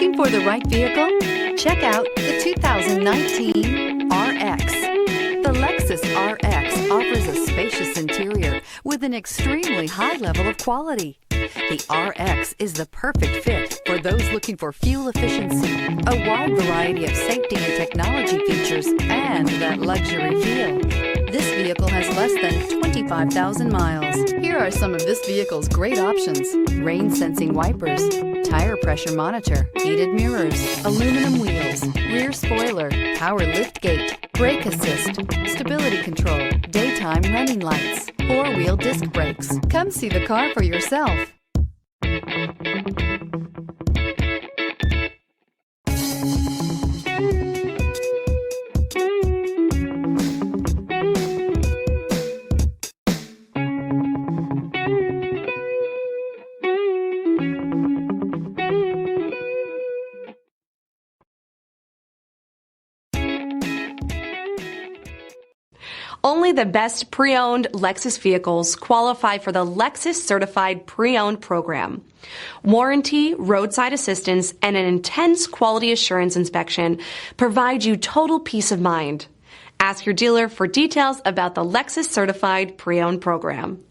Looking for the right vehicle? Check out the 2019 RX. The Lexus RX offers a spacious interior with an extremely high level of quality. The RX is the perfect fit for those looking for fuel efficiency, a wide variety of safety and technology features, and that luxury feel. This vehicle has less than 25,000 miles. Here are some of this vehicle's great options: rain-sensing wipers, tire pressure monitor, heated mirrors, aluminum wheels, rear spoiler, power liftgate, brake assist, stability control, daytime running lights, four-wheel disc brakes. Come see the car for yourself. Only the best pre-owned Lexus vehicles qualify for the Lexus Certified Pre-Owned program. Warranty, roadside assistance, and an intense quality assurance inspection provide you total peace of mind. Ask your dealer for details about the Lexus Certified Pre-Owned program.